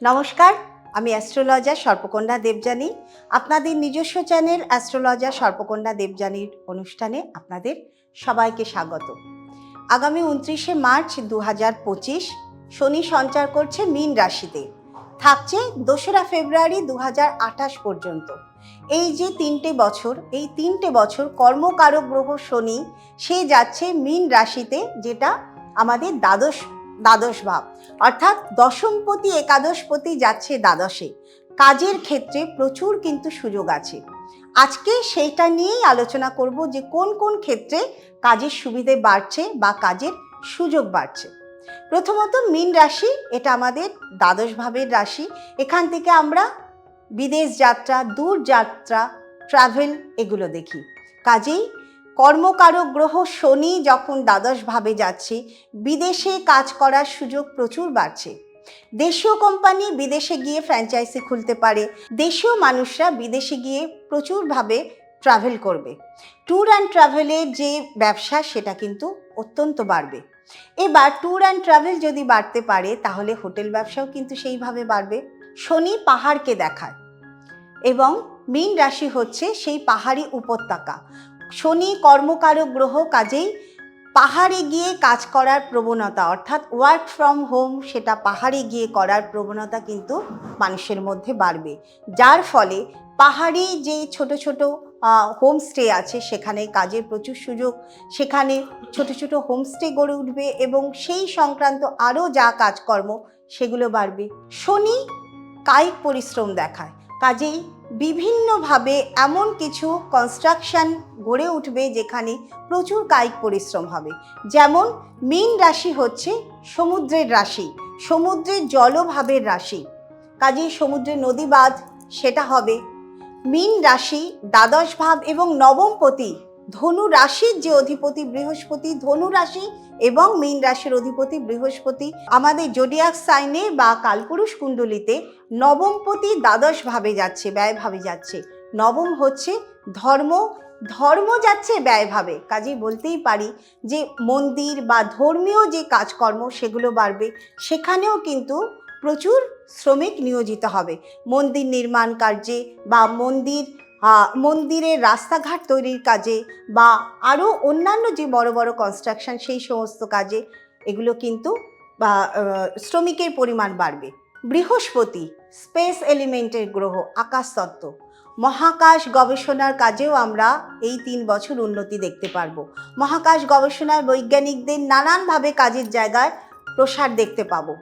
নমস্কার, আমি অ্যাস্ট্রোলজার সর্পকন্যা দেবযানী। আপনাদের নিজস্ব চ্যানেল অ্যাস্ট্রোলজার সর্পকন্যা দেবযানীর অনুষ্ঠানে আপনাদের সবাইকে স্বাগত। আগামী 29শে মার্চ 2025 শনি সঞ্চার করছে মীন রাশিতে, থাকছে 2রা ফেব্রুয়ারি 2028 পর্যন্ত। এই যে তিনটে বছর কর্মকারক গ্রহ শনি সে যাচ্ছে মীন রাশিতে, যেটা আমাদের দ্বাদশ ভাব, অর্থাৎ দশমপতি একাদশপতি যাচ্ছে দ্বাদশে। কাজের ক্ষেত্রে প্রচুর কিন্তু সুযোগ আছে। আজকে সেইটা নিয়েই আলোচনা করব যে কোন কোন ক্ষেত্রে কাজের সুবিধে বাড়ছে বা কাজের সুযোগ বাড়ছে। প্রথমত মীন রাশি, এটা আমাদের দ্বাদশ ভাবের রাশি। এখান থেকে আমরা বিদেশ যাত্রা, দূর যাত্রা, ট্রাভেল এগুলো দেখি। কাজেই কর্মকারক গ্রহ শনি যখন দ্বাদশ ভাবে যাচ্ছে, বিদেশে কাজ করার সুযোগ প্রচুর বাড়ছে। দেশীয় কোম্পানি বিদেশে গিয়ে ফ্র্যাঞ্চাইজি খুলতে পারে, দেশীয় মানুষরা বিদেশে গিয়ে প্রচুরভাবে ট্রাভেল করবে। ট্যুর অ্যান্ড ট্রাভেলের যে ব্যবসা সেটা কিন্তু অত্যন্ত বাড়বে। এবার ট্যুর অ্যান্ড ট্রাভেল যদি বাড়তে পারে, তাহলে হোটেল ব্যবসাও কিন্তু সেইভাবে বাড়বে। শনি পাহাড়কে দেখায় এবং মীন রাশি হচ্ছে সেই পাহাড়ি উপত্যকা। শনি কর্মকারক গ্রহ, কাজেই পাহাড়ে গিয়ে কাজ করার প্রবণতা, অর্থাৎ ওয়ার্ক ফ্রম হোম, সেটা পাহাড়ে গিয়ে করার প্রবণতা কিন্তু মানুষের মধ্যে বাড়বে। যার ফলে পাহাড়ি যে ছোট ছোট হোমস্টে আছে, সেখানে কাজের প্রচুর সুযোগ, সেখানে ছোট ছোট হোমস্টে গড়ে উঠবে এবং সেই সংক্রান্ত আরও যা কাজকর্ম সেগুলো বাড়বে। শনি কায়িক পরিশ্রম দেখায়, কাজেই বিভিন্নভাবে এমন কিছু কনস্ট্রাকশন গড়ে উঠবে যেখানে প্রচুর কায়িক পরিশ্রম হবে। যেমন মীন রাশি হচ্ছে সমুদ্রের রাশি, সমুদ্রের জলভাবের রাশি, কাজেই সমুদ্রের নদী বাঁধ সেটা হবে। মীন রাশি দ্বাদশ ভাব এবং নবমপতি ধনু রাশির যে অধিপতি বৃহস্পতি, ধনু রাশি এবং মীন রাশির অধিপতি বৃহস্পতি। আমাদের জোডিয়াক সাইনে বা কালপুরুষ কুণ্ডলিতে নবমপতি দ্বাদশ ভাবে যাচ্ছে, ব্যয় ভাবে যাচ্ছে। নবম হচ্ছে ধর্ম, ধর্ম যাচ্ছে ব্যয় ভাবে। কাজেই বলতেই পারি যে মন্দির বা ধর্মীয় যে কাজকর্ম সেগুলো বাড়বে। সেখানেও কিন্তু প্রচুর শ্রমিক নিয়োজিত হবে মন্দির নির্মাণ কার্যে বা মন্দিরের রাস্তাঘাট তৈরির কাজে বা আরও অন্যান্য যে বড় বড় কনস্ট্রাকশন সেই সমস্ত কাজে এগুলো কিন্তু শ্রমিকের পরিমাণ বাড়বে। বৃহস্পতি স্পেস এলিমেন্টের গ্রহ, আকাশতত্ত্ব, মহাকাশ গবেষণার কাজেও আমরা এই 3 বছর উন্নতি দেখতে পারবো। মহাকাশ গবেষণার বৈজ্ঞানিকদের নানানভাবে কাজের জায়গায় প্রসার দেখতে পাবো।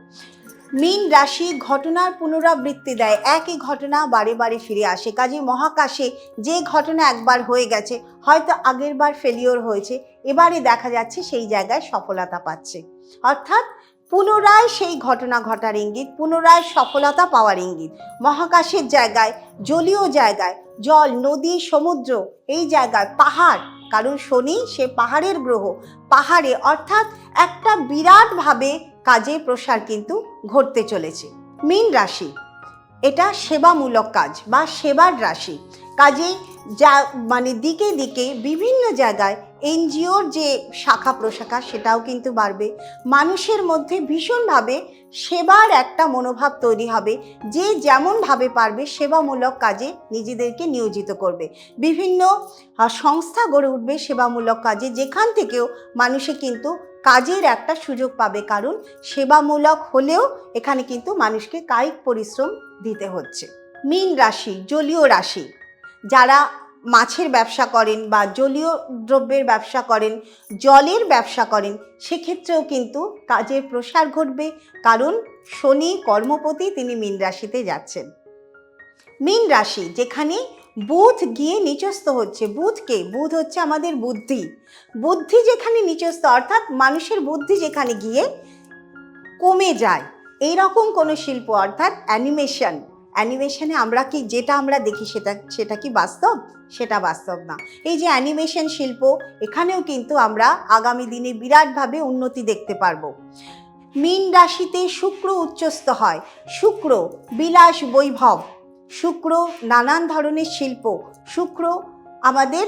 মীন রাশি ঘটনার পুনরাবৃত্তি দেয়, একই ঘটনা বারে বারে ফিরে আসে। কাজে মহাকাশে যে ঘটনা একবার হয়ে গেছে, হয়তো আগের বার ফেলিওর হয়েছে, এবারে দেখা যাচ্ছে সেই জায়গায় সফলতা পাচ্ছে, অর্থাৎ পুনরায় সেই ঘটনা ঘটার ইঙ্গিত, পুনরায় সফলতা পাওয়ার ইঙ্গিত। মহাকাশের জায়গায়, জলীয় জায়গায়, জল, নদী, সমুদ্র, এই জায়গায় পাহাড়, কারণ শনি সে পাহাড়ের গ্রহ, পাহাড়ে অর্থাৎ একটা বিরাটভাবে কাজে প্রসার কিন্তু ঘটতে চলেছে। মীন রাশি এটা সেবামূলক কাজ বা সেবার রাশি, কাজেই যা দিকে দিকে বিভিন্ন জায়গায় এনজিওর যে শাখা প্রশাখা সেটাও কিন্তু বাড়বে। মানুষের মধ্যে ভীষণভাবে সেবার একটা মনোভাব তৈরি হবে, যে যেমনভাবে পারবে সেবামূলক কাজে নিজেদেরকে নিয়োজিত করবে। বিভিন্ন সংস্থা গড়ে উঠবে সেবামূলক কাজে, যেখান থেকেও মানুষে কিন্তু কাজের একটা সুযোগ পাবে, কারণ সেবামূলক হলেও এখানে কিন্তু মানুষকে কায়িক পরিশ্রম দিতে হচ্ছে। মীন রাশি জলীয় রাশি, যারা মাছের ব্যবসা করেন বা জলীয় দ্রব্যের ব্যবসা করেন, জলের ব্যবসা করেন, সেক্ষেত্রেও কিন্তু কাজের প্রসার ঘটবে, কারণ শনি কর্মপতি, তিনি মীন রাশিতে যাচ্ছেন। মীন রাশি যেখানে বুধ গিয়ে নিচস্থ হচ্ছে, বুধ হচ্ছে আমাদের বুদ্ধি যেখানে নিচস্থ, অর্থাৎ মানুষের বুদ্ধি যেখানে গিয়ে কমে যায়, এইরকম কোনো শিল্প, অর্থাৎ অ্যানিমেশনে যেটা আমরা দেখি সেটা কি বাস্তব? সেটা বাস্তব না। এই যে অ্যানিমেশন শিল্প, এখানেও কিন্তু আমরা আগামী দিনে বিরাটভাবে উন্নতি দেখতে পারবো। মীন রাশিতে শুক্র উচ্চস্থ হয়, শুক্র বিলাস বৈভব, শুক্র নানান ধরনের শিল্প, শুক্র আমাদের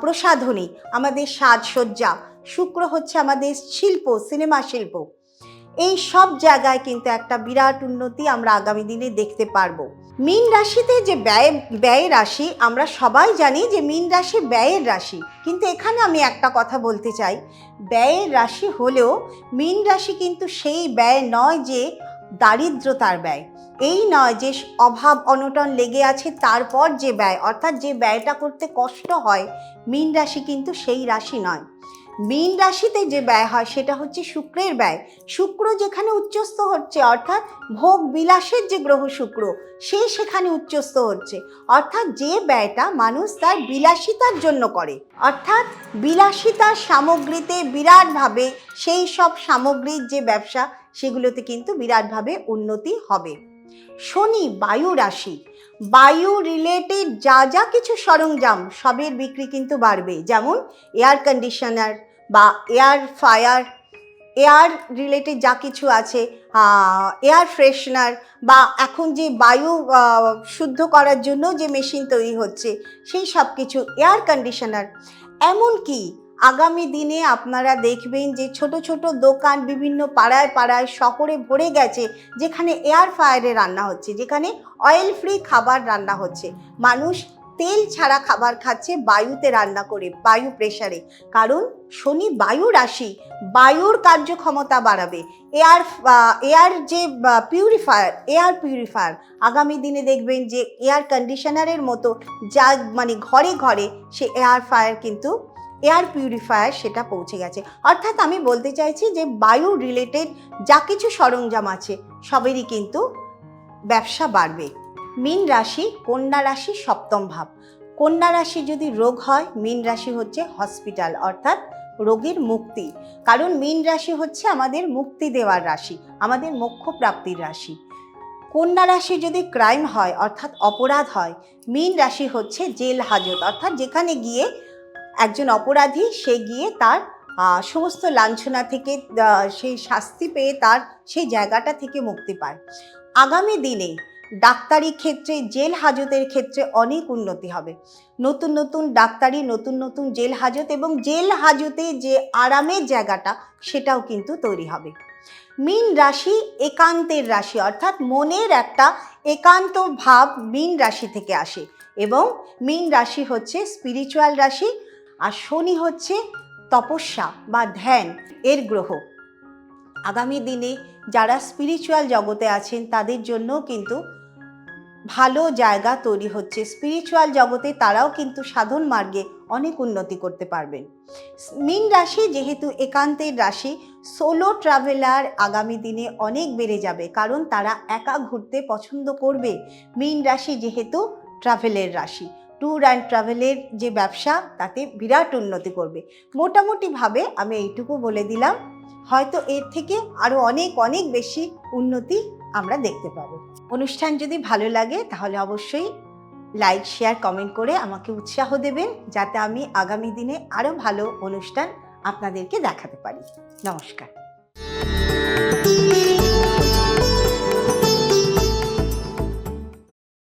প্রসাধনী, আমাদের সাজসজ্জা, শুক্র হচ্ছে আমাদের শিল্প, সিনেমা শিল্প। এই সব জায়গায় কিন্তু একটা বিরাট উন্নতি আমরা আগামী দিনে দেখতে পারবো। মীন রাশিতে যে ব্যয় রাশি, আমরা সবাই জানি যে মীন রাশি ব্যয়ের রাশি, কিন্তু এখানে আমি একটা কথা বলতে চাই, ব্যয়ের রাশি হলেও মীন রাশি কিন্তু সেই ব্যয় নয় যে দারিদ্রতার ব্যয়, এই নয় যে অভাব অনটন লেগে আছে তারপর যে ব্যয়, অর্থাৎ যে ব্যয়টা করতে কষ্ট হয়, মীন রাশি কিন্তু সেই রাশি নয়। মীন রাশিতে যে ব্যয় হয় সেটা হচ্ছে শুক্রের ব্যয়। শুক্র যেখানে উচ্চস্থ হচ্ছে, অর্থাৎ ভোগ বিলাসের যে গ্রহ শুক্র, সে সেখানে উচ্চস্থ হচ্ছে, অর্থাৎ যে ব্যয়টা মানুষ তার বিলাসিতার জন্য করে, অর্থাৎ বিলাসিতার সামগ্রীতে বিরাটভাবে, সেই সব সামগ্রীর যে ব্যবসা সেগুলোতে কিন্তু বিরাটভাবে উন্নতি হবে। শনি বায়ু রাশি, বায়ু রিলেটেড যা যা কিছু সরঞ্জাম সবের বিক্রি কিন্তু বাড়বে, যেমন এয়ার কন্ডিশনার বা এয়ার ফায়ার, এয়ার রিলেটেড যা কিছু আছে, এয়ার ফ্রেশনার, বা এখন যে বায়ু শুদ্ধ করার জন্য যে মেশিন তৈরি হচ্ছে সেই সব কিছু, এয়ার কন্ডিশনার। এমনকি আগামী দিনে আপনারা দেখবেন যে ছোট ছোট দোকান বিভিন্ন পাড়ায় পাড়ায় শহরে ভরে গেছে, যেখানে এয়ার ফায়ারে রান্না হচ্ছে, যেখানে অয়েল ফ্রি খাবার রান্না হচ্ছে, মানুষ তেল ছাড়া খাবার খাচ্ছে বায়ুতে রান্না করে, বায়ু প্রেসারে। কারণ শনি বায়ু রাশি, বায়ুর কার্যক্ষমতা বাড়াবে। এয়ার যে এয়ার পিউরিফায়ার আগামী দিনে দেখবেন যে এয়ার কন্ডিশনারের মতো, যা মানে ঘরে ঘরে সে এয়ার ফায়ার কিন্তু এয়ার পিউরিফায়ার সেটা পৌঁছে গেছে। অর্থাৎ আমি বলতে চাইছি যে বায়ু রিলেটেড যা কিছু সরঞ্জাম আছে সবেরই কিন্তু ব্যবসা বাড়বে। মীন রাশি কন্যা রাশি সপ্তম ভাব। কন্যা রাশি যদি রোগ হয়, মীন রাশি হচ্ছে হসপিটাল, অর্থাৎ রোগীর মুক্তি। কারণ মীন রাশি হচ্ছে আমাদের মুক্তি দেওয়ার রাশি, আমাদের মোক্ষ প্রাপ্তির রাশি। কন্যা রাশি যদি ক্রাইম হয়, অর্থাৎ অপরাধ হয়, মীন রাশি হচ্ছে জেল হাজত, অর্থাৎ যেখানে গিয়ে একজন অপরাধী সে গিয়ে তার সমস্ত লাঞ্ছনা থেকে, সেই শাস্তি পেয়ে তার সেই জায়গাটা থেকে মুক্তি পায়। আগামী দিনে ডাক্তারি ক্ষেত্রে, জেল হাজতের ক্ষেত্রে অনেক উন্নতি হবে। নতুন নতুন ডাক্তারি, নতুন নতুন জেল হাজত, এবং জেল হাজতে যে আরামের জায়গাটা সেটাও কিন্তু তৈরি হবে। মীন রাশি একান্তের রাশি, অর্থাৎ মনের একটা একান্ত ভাব মীন রাশি থেকে আসে, এবং মীন রাশি হচ্ছে স্পিরিচুয়াল রাশি, আর শনি হচ্ছে তপস্যা বা ধ্যান এর গ্রহ। আগামী দিনে যারা স্পিরিচুয়াল জগতে আছেন তাদের জন্য কিন্তু ভালো জায়গা তৈরি হচ্ছে। স্পিরিচুয়াল জগতে তারাও কিন্তু সাধন মার্গে অনেক উন্নতি করতে পারবেন। মীন রাশি যেহেতু একান্তের রাশি, সোলো ট্রাভেলার আগামী দিনে অনেক বেড়ে যাবে, কারণ তারা একা ঘুরতে পছন্দ করবে। মীন রাশি যেহেতু ট্রাভেলের রাশি, ট্যুর অ্যান্ড ট্রাভেলের যে ব্যবসা তাতে বিরাট উন্নতি করবে। মোটামুটিভাবে আমি এইটুকু বলে দিলাম, হয়তো এর থেকে আরও অনেক অনেক বেশি উন্নতি আমরা দেখতে পাবো। অনুষ্ঠান যদি ভালো লাগে তাহলে অবশ্যই লাইক, শেয়ার, কমেন্ট করে আমাকে উৎসাহ দেবেন, যাতে আমি আগামী দিনে আরও ভালো অনুষ্ঠান আপনাদেরকে দেখাতে পারি। নমস্কার।